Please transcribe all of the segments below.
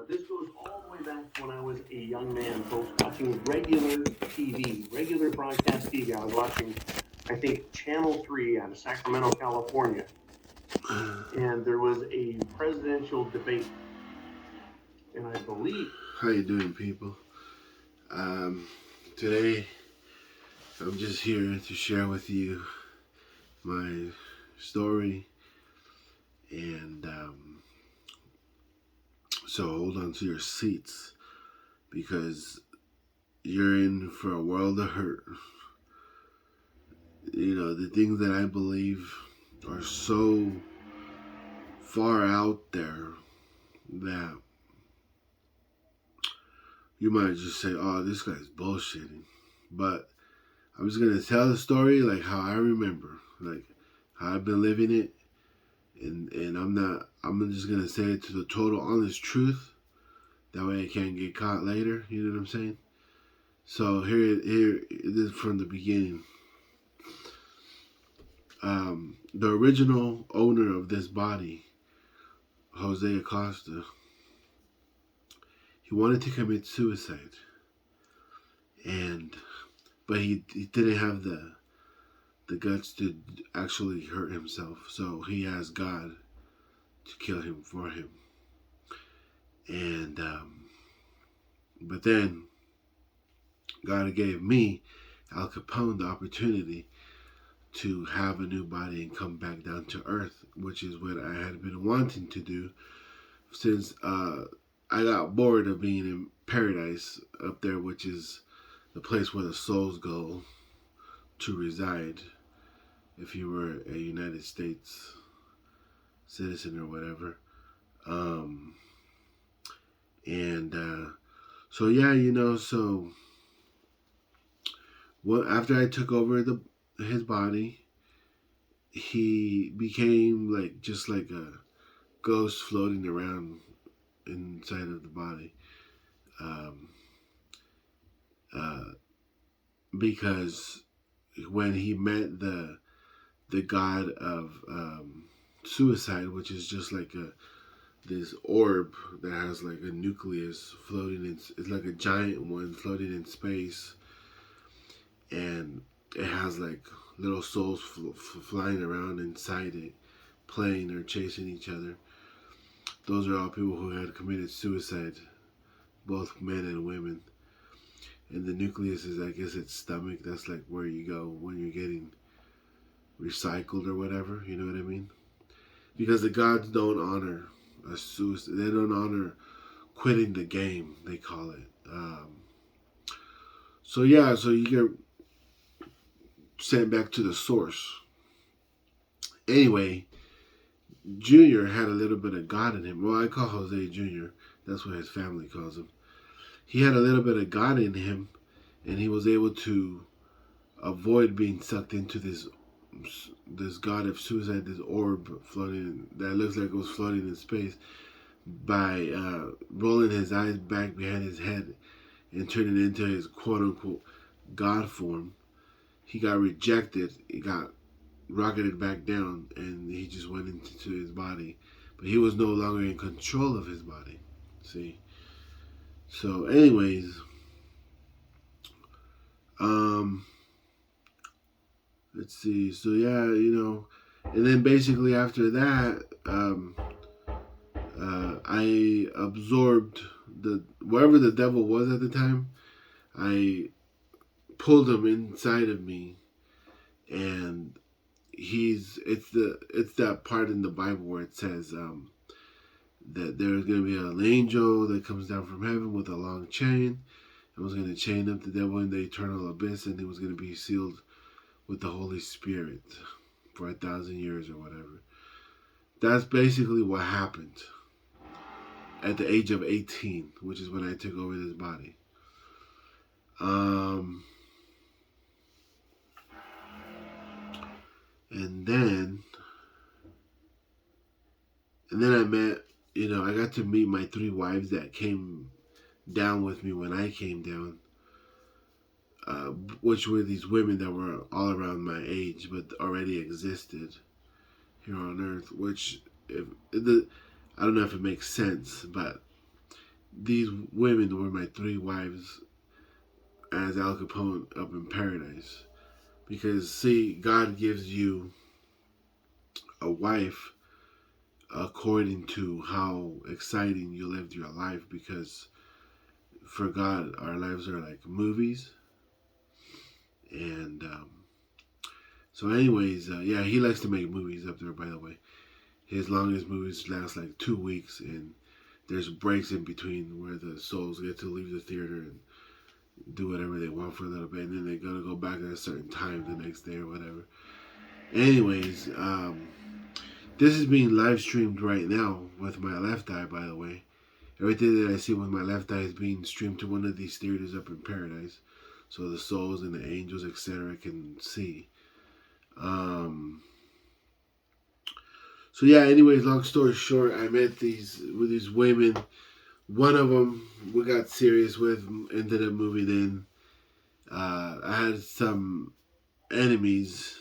This goes all the way back to when I was a young man, folks, watching regular TV, regular broadcast TV. I was watching, I think, Channel 3 out of Sacramento, California. And there was a presidential debate. And I believe... How you doing, people? Today, I'm just here to share with you my story. And so hold on to your seats, because you're in for a world of hurt. You know, the things that I believe are so far out there that you might just say, oh, this guy's bullshitting. But I'm just going to tell the story like how I remember, like how I've been living it. And I'm just going to say it to the total honest truth. That way I can't get caught later. You know what I'm saying? So here it is from the beginning. The original owner of this body, Jose Acosta, he wanted to commit suicide. But he didn't have the guts to actually hurt himself. So he asked God to kill him for him. And but then God gave me, Al Capone, the opportunity to have a new body and come back down to earth, which is what I had been wanting to do since I got bored of being in paradise up there, which is the place where the souls go to reside if you were a United States citizen or whatever. So yeah, you know, so after I took over his body, he became just like a ghost floating around inside of the body. Because when he met the god of suicide, which is just like this orb that has like a nucleus floating in, it's like a giant one floating in space, and it has like little souls flying around inside it, playing or chasing each other. Those are all people who had committed suicide, both men and women. And the nucleus is, I guess, its stomach. That's like where you go when you're getting recycled or whatever. You know what I mean? Because the gods don't honor a suicide. They don't honor quitting the game, they call it. So you get sent back to the source. Anyway, Junior had a little bit of God in him. Well, I call Jose Junior. That's what his family calls him. He had a little bit of God in him, and he was able to avoid being sucked into this god of suicide, this orb floating that looks like it was floating in space, by rolling his eyes back behind his head and turning into his quote-unquote God form. He got rejected. He got rocketed back down, and he just went into his body. But he was no longer in control of his body. See? So anyways, let's see. So yeah, you know, and then basically after that, I absorbed wherever the devil was at the time. I pulled him inside of me, and it's that part in the Bible where it says that there's going to be an angel that comes down from heaven with a long chain and was going to chain up the devil in the eternal abyss, and he was going to be sealed with the Holy Spirit for 1,000 years or whatever. That's basically what happened at the age of 18, which is when I took over this body. And then I met, you know, I got to meet my 3 wives that came down with me when I came down, which were these women that were all around my age but already existed here on Earth, which I don't know if it makes sense, but these women were my three wives as Al Capone up in paradise. Because, see, God gives you a wife according to how exciting you lived your life. Because for God, our lives are like movies. And so, anyways, yeah, he likes to make movies up there, by the way. His longest movies last like 2 weeks, and there's breaks in between where the souls get to leave the theater and do whatever they want for a little bit, and then they're gonna go back at a certain time the next day or whatever. Anyways, this is being live streamed right now with my left eye, by the way. Everything that I see with my left eye is being streamed to one of these theaters up in paradise, so the souls and the angels, etc., can see. So yeah. Anyways, long story short, I met these women. One of them we got serious with, ended up moving in. I had some enemies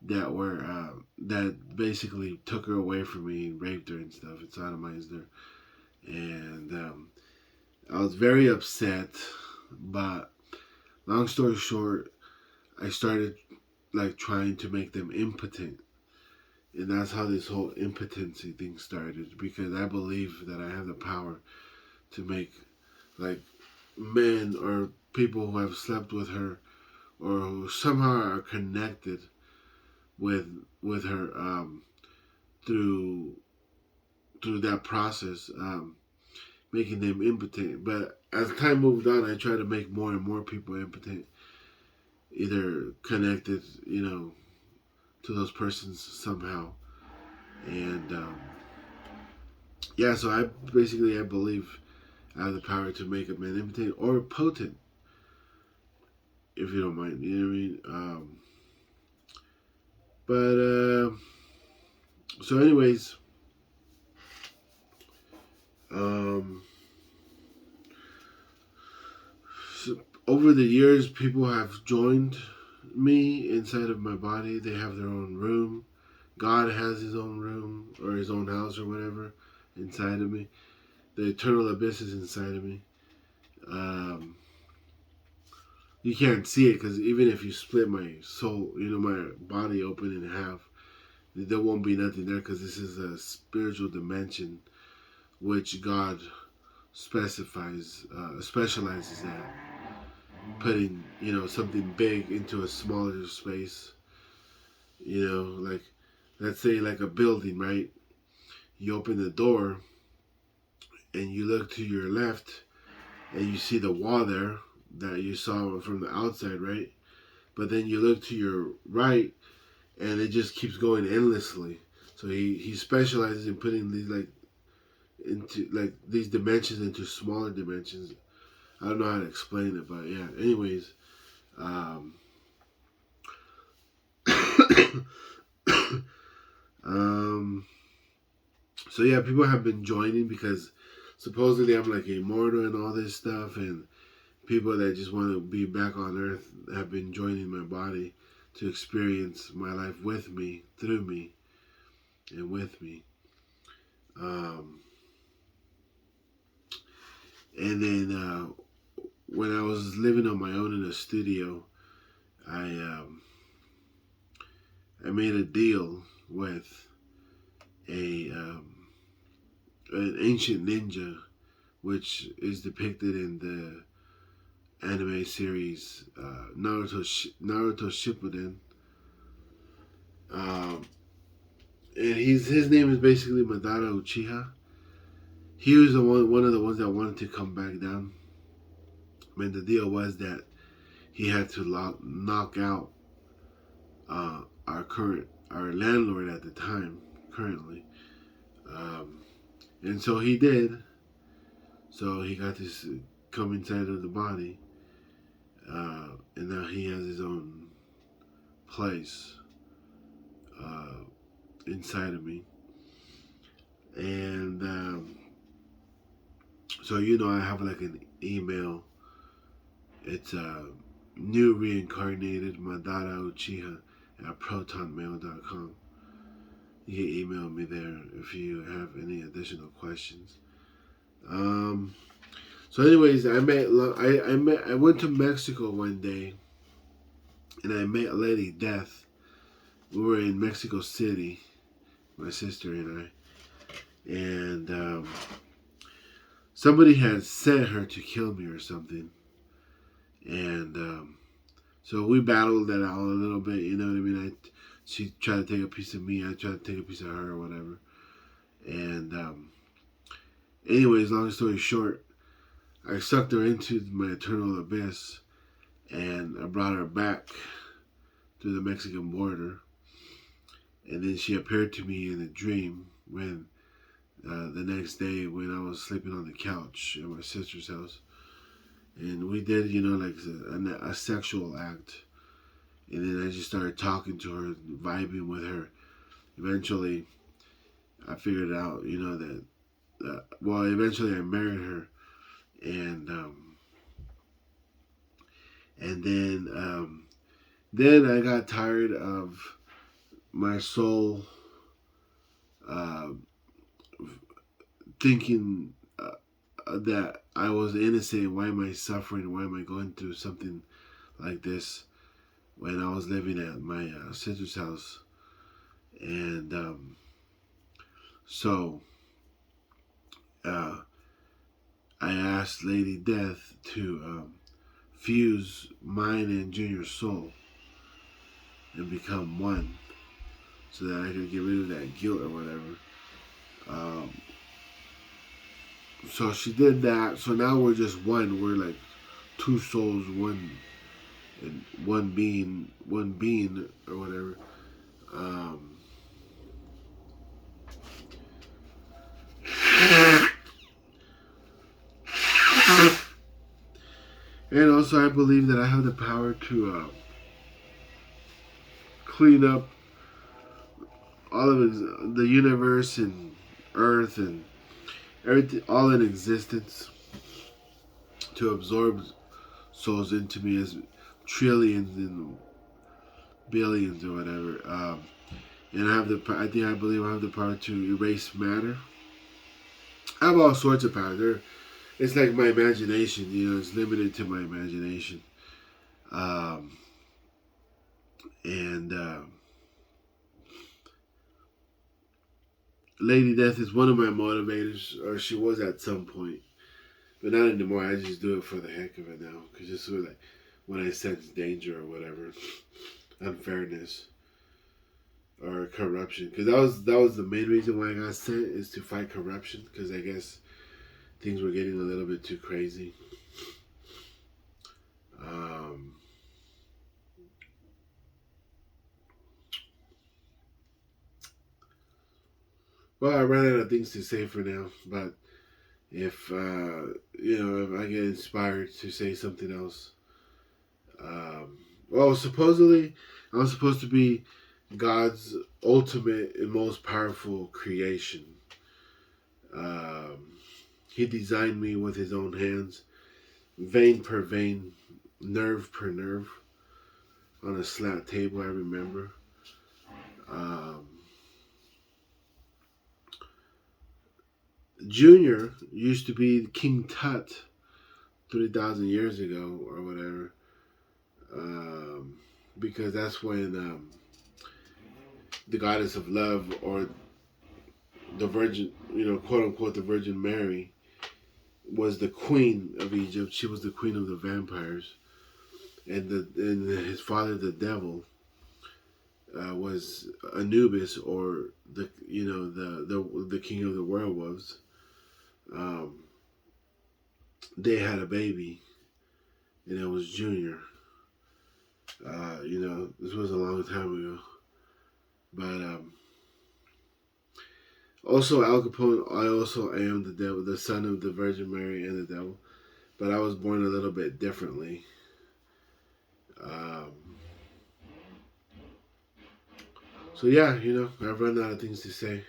that were that basically took her away from me and raped her and stuff and sodomized her, and I was very upset. But long story short, I started like trying to make them impotent, and that's how this whole impotency thing started. Because I believe that I have the power to make like men or people who have slept with her or who somehow are connected with her through that process, making them impotent. But as time moved on, I tried to make more and more people impotent, either connected, to those persons somehow. And yeah, so I believe I have the power to make a man impotent or potent, if you don't mind. You know what I mean? So anyways, so over the years, people have joined me inside of my body. They have their own room. God has his own room or his own house or whatever inside of me. The eternal abyss is inside of me. You can't see it because even if you split my soul, my body open in half, there won't be nothing there because this is a spiritual dimension which God specializes at. Putting, something big into a smaller space. Like, let's say like a building, right? You open the door and you look to your left and you see the wall there that you saw from the outside, right? But then you look to your right and it just keeps going endlessly. So he specializes in putting these dimensions into smaller dimensions. I don't know how to explain it, but yeah. Anyways, so yeah, people have been joining because supposedly I'm like immortal and all this stuff, and people that just want to be back on Earth have been joining my body to experience my life with me, through me, and with me. And then when I was living on my own in a studio, I made a deal with an ancient ninja, which is depicted in the anime series Naruto Shippuden. And his name is basically Madara Uchiha. He was one of the ones that wanted to come back down. I mean, the deal was that he had to knock out our landlord at the time, currently, and so he did. So he got to come inside of the body, and now he has his own place inside of me. And so I have like an email. It's new reincarnated Madara Uchiha at protonmail.com. You can email me there if you have any additional questions. So, anyways, I went to Mexico one day, and I met Lady Death. We were in Mexico City, my sister and I, and somebody had sent her to kill me or something, and so we battled that out a little bit. You know what I mean? She tried to take a piece of me, I tried to take a piece of her, or whatever. And anyways, long story short, I sucked her into my eternal abyss, and I brought her back to the Mexican border. And then she appeared to me in a dream when the next day when I was sleeping on the couch at my sister's house. And we did, like a sexual act. And then I just started talking to her, vibing with her. Eventually, I figured out, that, eventually I married her. And then I got tired of my soul uh, thinking that I was innocent. Why am I suffering? Why am I going through something like this when I was living at my sister's house? And so I asked Lady Death to fuse mine and Junior's soul and become one, so that I could get rid of that guilt or whatever. So she did that. So now we're just one. We're like two souls, one being or whatever. And also, I believe that I have the power to clean up all of the universe and Earth and everything, all in existence, to absorb souls into me as trillions and billions or whatever. And I believe I have the power to erase matter. I have all sorts of power. It's like my imagination, it's limited to my imagination. And Lady Death is one of my motivators, or she was at some point. But not anymore. I just do it for the heck of it now. Because just sort of like when I sense danger or whatever, unfairness or corruption. Because that was the main reason why I got sent, is to fight corruption. Because I guess things were getting a little bit too crazy. Well, I ran out of things to say for now, but if if I get inspired to say something else, supposedly I'm supposed to be God's ultimate and most powerful creation. He designed me with his own hands, vein per vein, nerve per nerve, on a slat table, I remember. Junior used to be King Tut 3,000 years ago or whatever, because that's when the goddess of love, or the Virgin, quote unquote, the Virgin Mary, was the queen of Egypt. She was the queen of the vampires, and his father, the devil, was Anubis, or the king of the werewolves. They had a baby, and it was Junior. This was a long time ago, but also Al Capone. I also am the devil, the son of the Virgin Mary and the devil, but I was born a little bit differently. So yeah, I've run out of things to say.